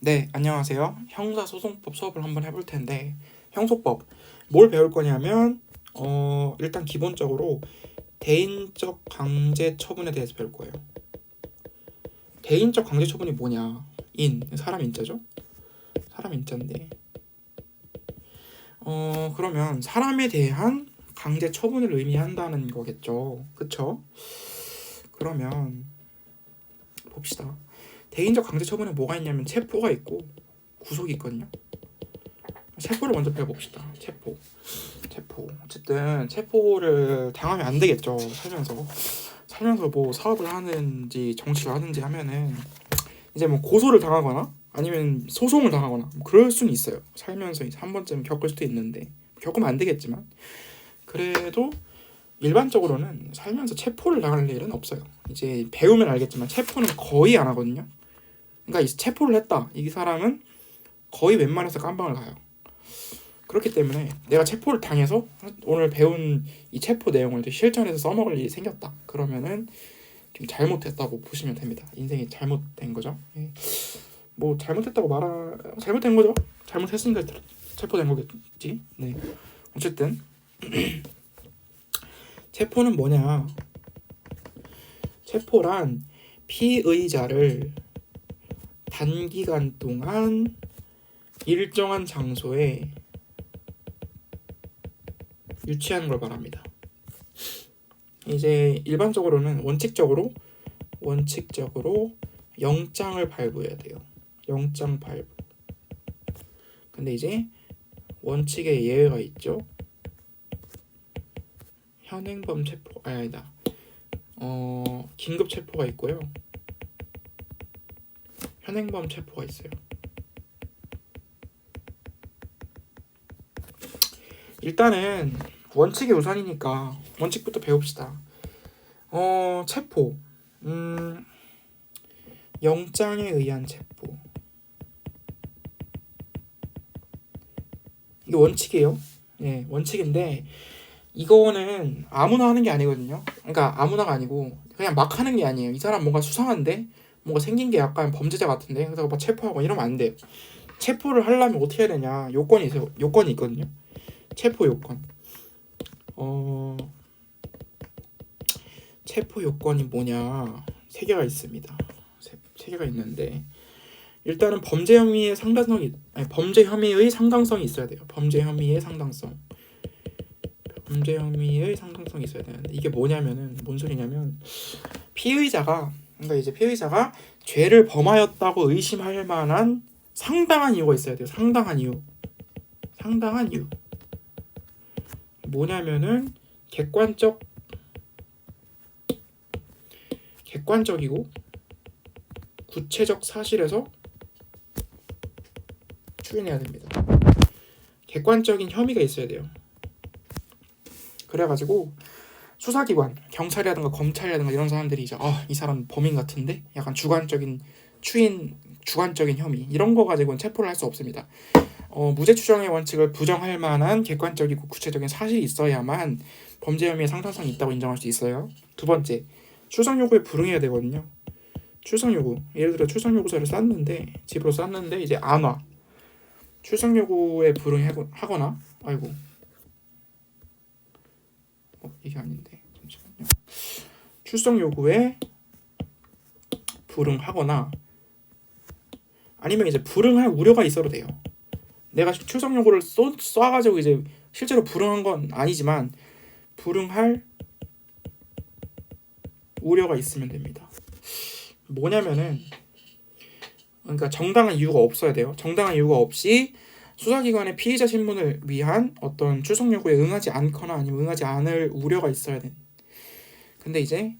네, 안녕하세요. 형사소송법 수업을 한번 해볼 텐데, 형소법 뭘 배울 거냐면 일단 기본적으로 대인적 강제 처분에 대해서 배울 거예요. 대인적 강제 처분이 뭐냐? 사람 인자죠? 사람 인자인데, 그러면 사람에 대한 강제 처분을 의미한다는 거겠죠. 그쵸? 그러면 봅시다. 대인적 강제 처분에 뭐가 있냐면 체포가 있고 구속이 있거든요. 체포를 먼저 배워봅시다. 체포. 어쨌든 체포를 당하면 안 되겠죠. 살면서 뭐 사업을 하는지 정치를 하는지 하면은 이제 뭐 고소를 당하거나 아니면 소송을 당하거나 뭐 그럴 수는 있어요. 살면서 이제 한 번쯤 겪을 수도 있는데 겪으면 안 되겠지만 그래도 일반적으로는 살면서 체포를 당할 일은 없어요. 이제 배우면 알겠지만 체포는 거의 안 하거든요. 그러니까 이 체포를 했다. 이 사람은 거의 웬만해서 깜빵을 가요. 그렇기 때문에 내가 체포를 당해서 오늘 배운 이 체포 내용을 실전에서 써먹을 일이 생겼다. 그러면은 좀 잘못했다고 보시면 됩니다. 인생이 잘못된 거죠. 뭐 잘못된 거죠. 잘못했으니까 체포된 거겠지. 네. 어쨌든 체포는 뭐냐? 체포란 피의자를 단기간 동안 일정한 장소에 유치하는 걸 말합니다. 이제 일반적으로는 원칙적으로 영장을 발부해야 돼요. 영장 발부. 근데 이제 원칙에 예외가 있죠. 현행범 체포 아니다. 긴급 체포가 있고요. 현행범 체포가 있어요. 일단은 원칙이 우선이니까 원칙부터 배웁시다. 체포. 영장에 의한 체포. 이게 원칙이에요. 네, 원칙인데 이거는 아무나 하는 게 아니거든요. 그러니까 아무나가 아니고 그냥 막 하는 게 아니에요. 이 사람 뭔가 수상한데 뭔가 생긴 게 약간 범죄자 같은데 그래서 막 체포하고 이러면 안 돼요. 체포를 하려면 어떻게 해야 되냐? 요건이 있거든요. 체포 요건. 체포 요건이 뭐냐? 세 개가 있습니다. 세 개가 있는데 일단은 범죄 혐의의 상당성이 있어야 돼요. 범죄 혐의의 상당성이 있어야 되는데 이게 뭐냐면은 뭔 소리냐면 피의자가 죄를 범하였다고 의심할 만한 상당한 이유가 있어야 돼요. 상당한 이유. 뭐냐면은 객관적이고 구체적 사실에서 추인해야 됩니다. 객관적인 혐의가 있어야 돼요. 그래가지고 수사기관, 경찰이라든가 검찰이라든가 이런 사람들이 이제 이 사람 범인 같은데 약간 주관적인 혐의 이런 거 가지고는 체포를 할 수 없습니다. 무죄 추정의 원칙을 부정할 만한 객관적이고 구체적인 사실이 있어야만 범죄 혐의의 상당성이 있다고 인정할 수 있어요. 두 번째, 출석 요구에 불응해야 되거든요. 출석 요구, 예를 들어 출석 요구서를 집으로 쌌는데 이제 안 와. 출석 요구에 불응하거나 이게 아닌데 잠시만요. 출석 요구에 불응하거나 아니면 이제 불응할 우려가 있어도 돼요. 내가 출석 요구를 쏴가지고 이제 실제로 불응한 건 아니지만 불응할 우려가 있으면 됩니다. 뭐냐면은 그러니까 정당한 이유가 없어야 돼요. 정당한 이유가 없이 수사기관의 피의자 신문을 위한 어떤 출석 요구에 응하지 않거나 아니면 응하지 않을 우려가 있어야 돼. 근데 이제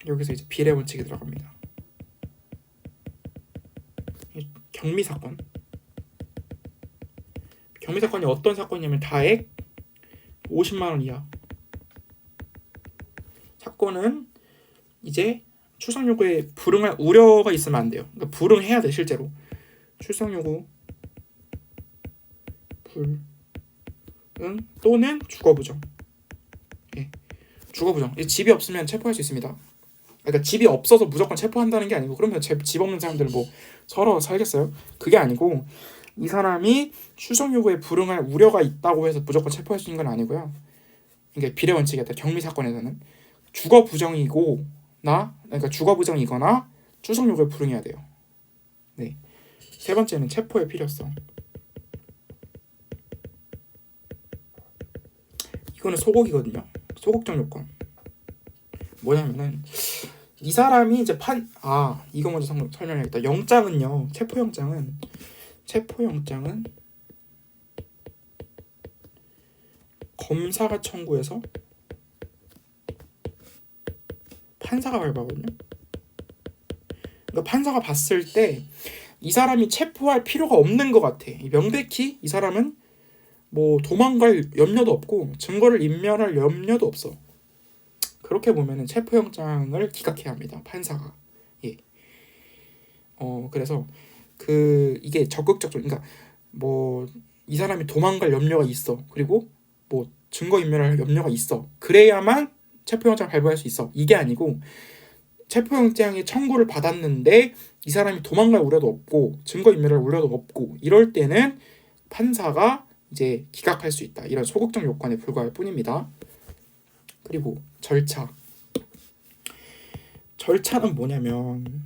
여기서 이제 비례 원칙이 들어갑니다. 경미 사건이 어떤 사건이냐면 다액 50만 원 이하 사건은 이제 출석 요구에 불응할 우려가 있으면 안 돼요. 그러니까 불응해야 돼 실제로. 출석 요구 불응 또는 주거 부정. 집이 없으면 체포할 수 있습니다. 그러니까 집이 없어서 무조건 체포한다는 게 아니고 그러면 집 없는 사람들 뭐 서로 살겠어요? 그게 아니고 이 사람이 출석 요구에 불응할 우려가 있다고 해서 무조건 체포할 수 있는 건 아니고요. 이게 비례 원칙이다. 경미 사건에서는 주거 부정이고 그러니까 주거 부정이거나 출석 요구에 불응해야 돼요. 네. 세 번째는 체포의 필요성. 이거는 소곡이거든요. 소극적 요건. 뭐냐면은 이 사람이 이제 이거 먼저 설명해야겠다. 영장은요. 체포영장은 검사가 청구해서 판사가 발부하거든요. 그러니까 판사가 봤을 때 이 사람이 체포할 필요가 없는 것 같아. 명백히 이 사람은 뭐 도망갈 염려도 없고 증거를 인멸할 염려도 없어. 그렇게 보면은 체포영장을 기각해야 합니다. 판사가. 예. 그래서 이게 적극적 그러니까 뭐 이 사람이 도망갈 염려가 있어. 그리고 뭐 증거 인멸할 염려가 있어. 그래야만 체포영장 발부할 수 있어. 이게 아니고 체포영장의 청구를 받았는데 이 사람이 도망갈 우려도 없고 증거 인멸할 우려도 없고 이럴 때는 판사가 이제 기각할 수 있다. 이런 소극적 요건에 불과할 뿐입니다. 그리고 절차는 뭐냐면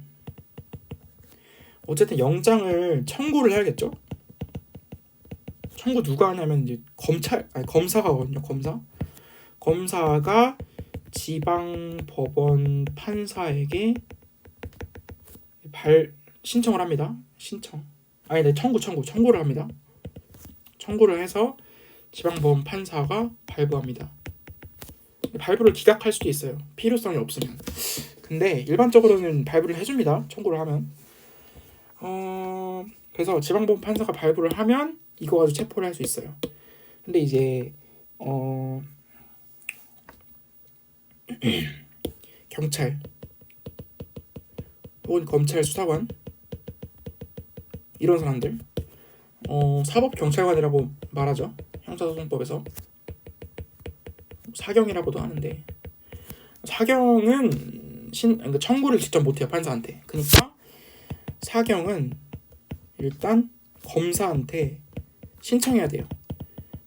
어쨌든 영장을 청구를 해야겠죠. 청구 누가 하냐면 이제 검사가 하거든요. 검사가 지방법원 판사에게 신청을 합니다. 청구를 합니다. 청구를 해서 지방법원 판사가 발부합니다. 발부를 기각할 수도 있어요. 필요성이 없으면. 근데 일반적으로는 발부를 해줍니다. 청구를 하면. 그래서 지방법원 판사가 발부를 하면 이거 가지고 체포를 할 수 있어요. 근데 이제 경찰 혹은 검찰 수사관 이런 사람들 사법경찰관이라고 말하죠. 형사소송법에서 사경이라고도 하는데 사경은 그러니까 청구를 직접 못해요. 판사한테. 그러니까 사경은 일단 검사한테 신청해야 돼요.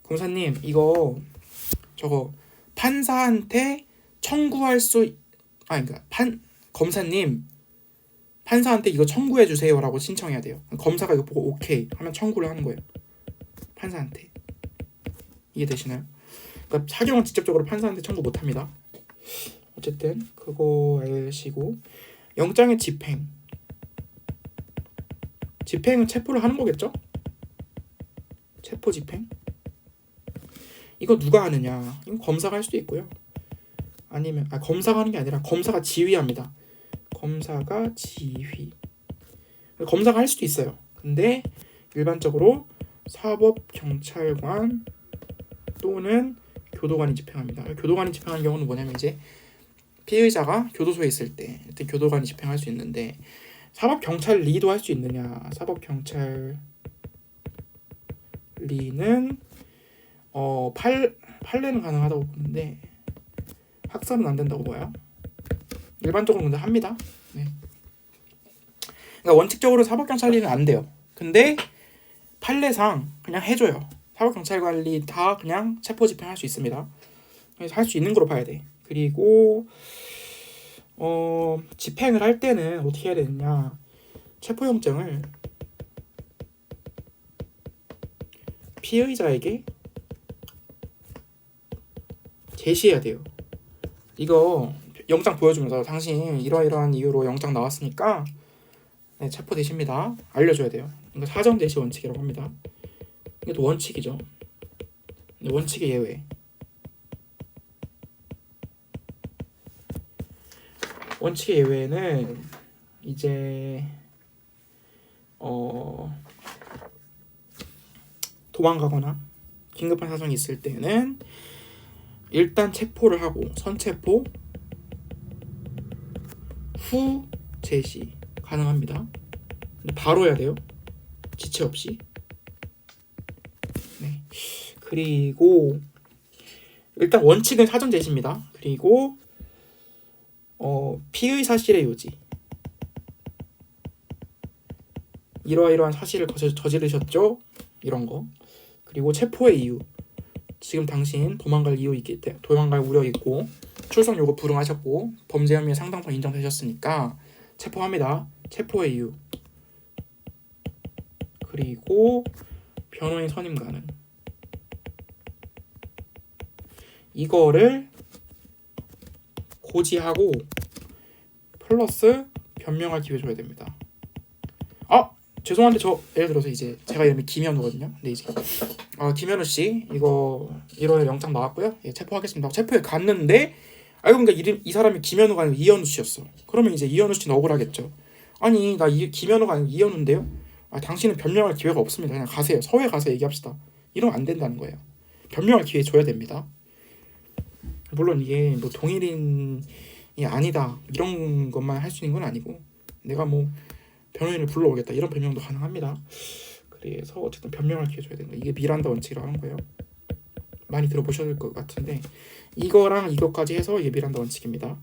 검사님 이거 저거 판사한테 청구할 수 그러니까 검사님 판사한테 이거 청구해 주세요라고 신청해야 돼요. 검사가 이거 보고 오케이 하면 청구를 하는 거예요. 판사한테. 이해되시나요? 그러니까 사경은 직접적으로 판사한테 청구 못 합니다. 어쨌든 그거 아시고 영장의 집행은 체포를 하는 거겠죠? 체포 집행. 이거 누가 하느냐? 이건 검사가 할 수도 있고요. 아니면 검사가 하는 게 아니라 검사가 지휘합니다. 검사가 지휘. 검사가 할 수도 있어요. 근데 일반적으로 사법경찰관 또는 교도관이 집행합니다. 교도관이 집행하는 경우는 뭐냐면 이제 피의자가 교도소에 있을 때 교도관이 집행할 수 있는데 사법경찰리도 할 수 있느냐? 사법경찰리는 판례는 가능하다고 보는데 학살은 안 된다고 봐요. 일반적으로 근데 합니다. 네. 그러니까 원칙적으로 사법경찰리는 안 돼요. 근데 판례상 그냥 해줘요. 사법경찰관리 다 그냥 체포 집행할 수 있습니다. 그래서 할 수 있는 거로 봐야 돼. 그리고 집행을 할 때는 어떻게 해야 되느냐? 체포영장을 피의자에게 제시해야 돼요. 이거 영장 보여주면서 당신 이러이러한 이유로 영장 나왔으니까 체포되십니다. 알려줘야 돼요. 이거 사전 제시 원칙이라고 합니다. 이것도 원칙이죠. 원칙의 예외. 원칙의 예외는 이제 도망가거나 긴급한 사정이 있을 때는 일단 체포를 하고 선체포 후 제시 가능합니다. 근데 바로 해야 돼요. 지체 없이. 네. 그리고 일단 원칙은 사전 제시입니다. 그리고 피의 사실의 요지. 이러이러한 사실을 저지르셨죠? 이런 거. 그리고 체포의 이유. 지금 당신 도망갈 우려 있고 출석 요구 불응하셨고 범죄 혐의 상당성 인정되셨으니까 체포합니다. 체포의 이유. 그리고 변호인 선임 가능. 이거를 고지하고 플러스 변명할 기회 줘야 됩니다. 죄송한데 저 예를 들어서 이제 제가 이름이 김현우거든요. 근데 이제 김현우 씨 이거 1월에 영장 나왔고요. 예, 체포하겠습니다. 체포에 갔는데 알고 보니까 이 사람이 김현우가 아니고 이현우 씨였어. 그러면 이제 이현우 씨는 억울하겠죠. 아니 나 김현우가 아니고 이현우인데요. 당신은 변명할 기회가 없습니다. 그냥 가세요. 서회 가서 얘기합시다. 이러면 안 된다는 거예요. 변명할 기회 줘야 됩니다. 물론 이게 뭐 동일인이 아니다 이런 것만 할 수 있는 건 아니고 내가 뭐 변호인을 불러오겠다 이런 변명도 가능합니다. 그래서 어쨌든 변명할 기회 줘야 된다. 이게 미란다 원칙이라고 하는 거예요. 많이 들어보셨을 것 같은데 이거랑 이것까지 해서 이게 미란다 원칙입니다.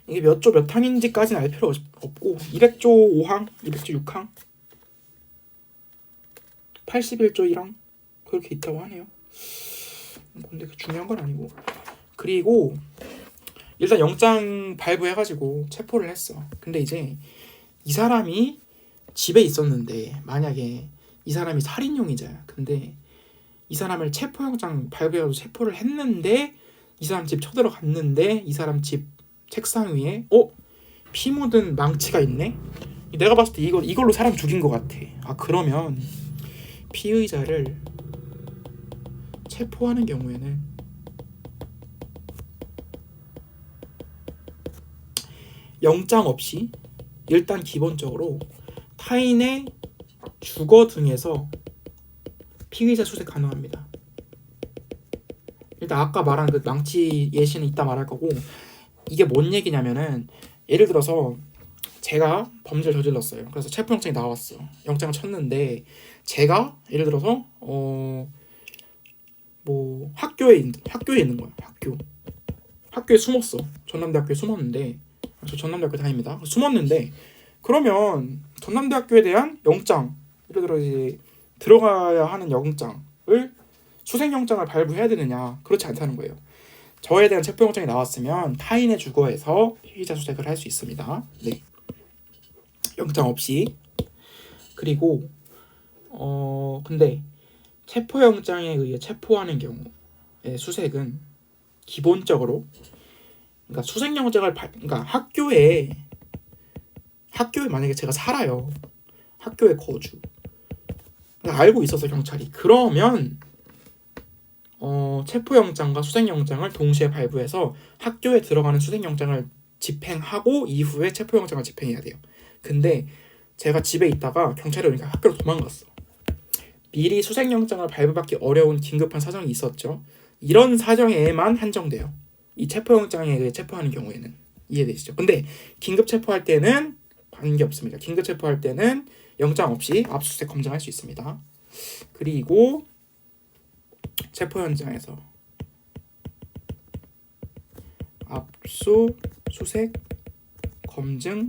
이게 몇 조 몇 항인지까지는 알 필요 없고 200조 5항, 200조 6항, 81조 1항 그렇게 있다고 하네요. 근데 그 중요한 건 아니고 그리고 일단 영장 발부해가지고 체포를 했어. 근데 이제 이 사람이 집에 있었는데 만약에 이 사람이 살인 용의자야. 근데 이 사람을 체포영장 발부해가지고 체포를 했는데 이 사람 집 쳐들어갔는데 이 사람 집 책상 위에 피 묻은 망치가 있네? 내가 봤을 때 이걸로 사람 죽인 것 같아. 그러면 피의자를 체포하는 경우에는 영장 없이 일단 기본적으로 타인의 주거 등에서 피의자 수색 가능합니다. 일단 아까 말한 그 망치 예시는 이따 말할 거고 이게 뭔 얘기냐면은 예를 들어서 제가 범죄를 저질렀어요. 그래서 체포영장이 나왔어. 영장을 쳤는데 제가 예를 들어서 뭐 학교에 있는 거야. 학교에 숨었어. 전남대학교에 숨었는데 저 전남대학교 다닙니다. 숨었는데 그러면 전남대학교에 대한 영장 예를 들어 이제 들어가야 하는 영장을 수색영장을 발부해야 되느냐? 그렇지 않다는 거예요. 저에 대한 체포영장이 나왔으면 타인의 주거에서 피의자 수색을 할 수 있습니다. 네. 영장 없이. 그리고 근데 체포영장에 의해 체포하는 경우의 수색은 기본적으로 그러니까 수색영장을 그러니까 학교에 만약에 제가 살아요. 학교에 거주. 그러니까 알고 있어서 경찰이 그러면 체포영장과 수색영장을 동시에 발부해서 학교에 들어가는 수색영장을 집행하고 이후에 체포영장을 집행해야 돼요. 근데 제가 집에 있다가 경찰이 오니까 학교로 도망갔어. 미리 수색영장을 발부받기 어려운 긴급한 사정이 있었죠. 이런 사정에만 한정돼요. 이 체포영장에 의해 체포하는 경우에는. 이해되시죠? 근데 긴급 체포할 때는 관계 없습니다. 긴급 체포할 때는 영장 없이 압수수색 검증할 수 있습니다. 그리고 체포 현장에서 압수수색 검증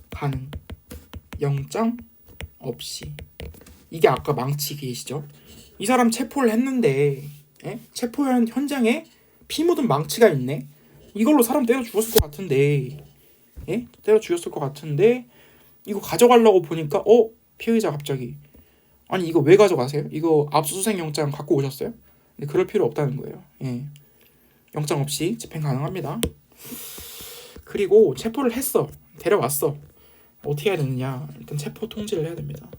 가능. 영장 없이. 이게 아까 망치 계시죠? 이 사람 체포를 했는데 체포 현장에 피 묻은 망치가 있네. 이걸로 사람 때려 죽였을 것 같은데 이거 가져가려고 보니까 피의자 갑자기 아니 이거 왜 가져가세요? 이거 압수수색 영장 갖고 오셨어요? 근데 그럴 필요 없다는 거예요. 영장 없이 집행 가능합니다. 그리고 체포를 했어. 데려왔어. 어떻게 해야 되느냐? 일단 체포 통지를 해야 됩니다.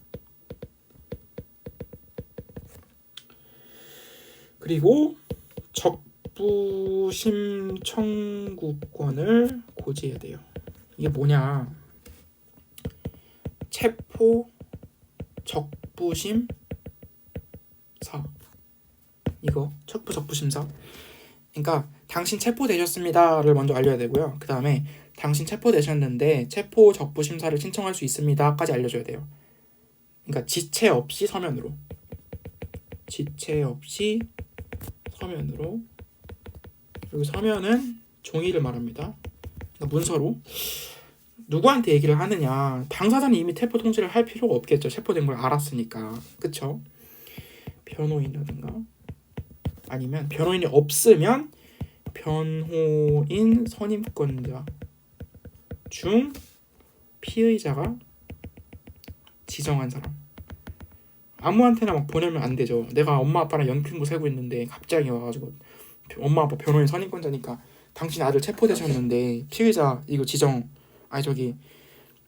그리고 적부심 청구권을 고지해야 돼요. 이게 뭐냐? 체포 적부심사. 이거 적부심사. 그러니까 당신 체포되셨습니다를 먼저 알려야 되고요. 그 다음에 당신 체포되셨는데 체포 적부심사를 신청할 수 있습니다까지 알려줘야 돼요. 그러니까 지체 없이 서면으로. 그리고 서면은 종이를 말합니다. 그러니까 문서로 누구한테 얘기를 하느냐. 당사자는 이미 체포 통지를 할 필요가 없겠죠. 체포된 걸 알았으니까. 그쵸? 변호인이라든가 아니면 변호인이 없으면 변호인 선임권자 중 피의자가 지정한 사람. 아무한테나 막 보내면 안 되죠. 내가 엄마 아빠랑 연필고 살고 있는데 갑자기 와가지고 엄마 아빠 변호인 선임권자니까 당신 아들 체포되셨는데 피의자 이거 지정 아니 저기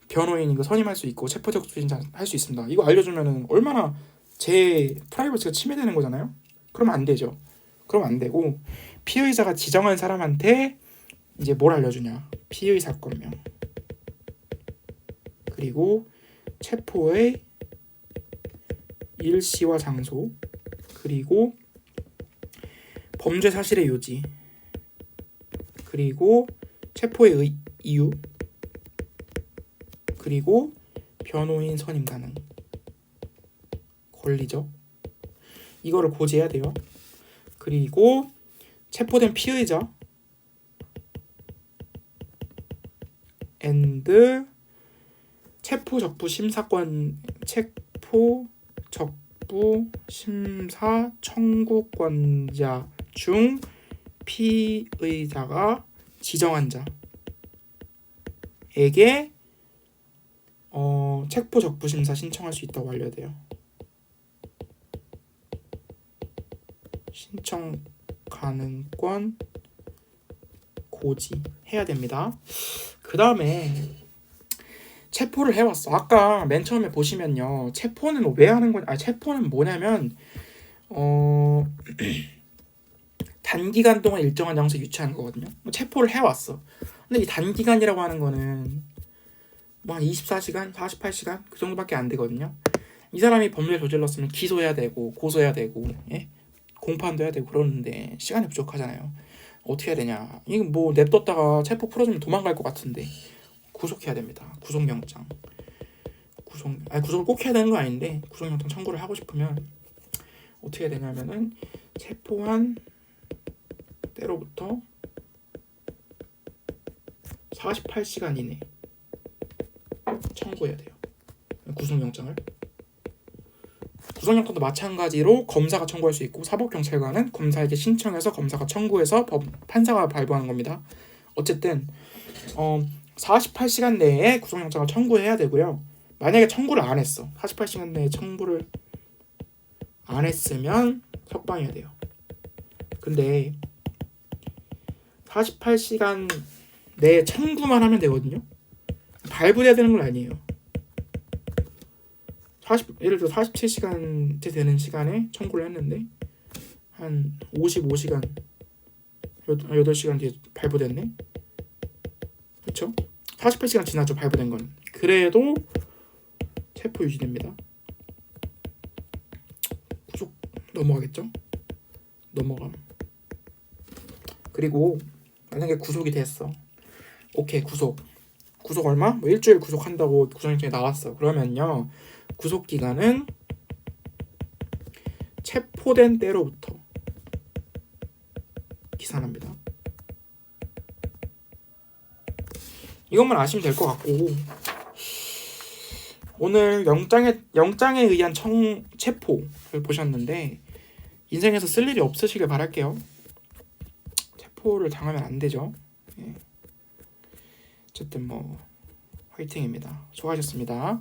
변호인 이거 선임할 수 있고 체포적부인자 할 수 있습니다. 이거 알려주면은 얼마나 제 프라이버시가 침해되는 거잖아요. 그러면 안 되죠. 그러면 안 되고 피의자가 지정한 사람한테 이제 뭘 알려주냐. 피의 사건명 그리고 체포의 일시와 장소 그리고 범죄 사실의 요지 그리고 체포의 이유 그리고 변호인 선임 가능 권리죠. 이거를 고지해야 돼요. 그리고 체포된 피의자 and 체포적부 심사권 체포적부 심사 청구권자 중 피의자가 지정한 자에게 체포적부 심사 신청할 수 있다고 알려야 돼요. 신청 가능권 고지해야 됩니다. 그 다음에 체포를 해왔어. 아까 맨 처음에 보시면요. 체포는 왜 하는 거냐? 체포는 뭐냐면 단기간 동안 일정한 장소에 유치하는 거거든요. 체포를 해왔어. 근데 이 단기간이라고 하는 거는 뭐 한 24시간, 48시간 그 정도밖에 안 되거든요. 이 사람이 범죄를 저질렀으면 기소해야 되고 고소해야 되고 예? 공판도 해야 되고 그러는데 시간이 부족하잖아요. 어떻게 해야 되냐. 이거 뭐 냅뒀다가 체포 풀어주면 도망갈 것 같은데 구속해야 됩니다. 구속영장. 구속을 꼭 해야 되는 건 아닌데 구속영장 청구를 하고 싶으면 어떻게 해야 되냐면은 체포한 때로부터 48시간 이내 청구해야 돼요. 구속영장을. 구속영장도 마찬가지로 검사가 청구할 수 있고 사법경찰관은 검사에게 신청해서 검사가 청구해서 판사가 발부하는 겁니다. 어쨌든 48시간 내에 구속영장을 청구해야 되고요. 만약에 청구를 안 했어. 48시간 내에 청구를 안 했으면 석방해야 돼요. 근데 48시간 내에 청구만 하면 되거든요. 발부돼야 되는 건 아니에요. 예를 들어 47시간째 되는 시간에 청구를 했는데 한 55시간 8시간 뒤에 발부됐네. 그렇죠? 48시간 지나죠. 발부된 건. 그래도 체포 유지됩니다. 구속 넘어가겠죠? 넘어감. 그리고 만약에 구속이 됐어. 오케이 구속 얼마? 뭐 일주일 구속한다고 구속영장이 나왔어. 그러면요 구속기간은 체포된 때로부터 기산합니다. 이것만 아시면 될 것 같고 오늘 영장에 의한 체포를 보셨는데 인생에서 쓸 일이 없으시길 바랄게요. 체포를 당하면 안 되죠. 예. 어쨌든 뭐 화이팅입니다. 수고하셨습니다.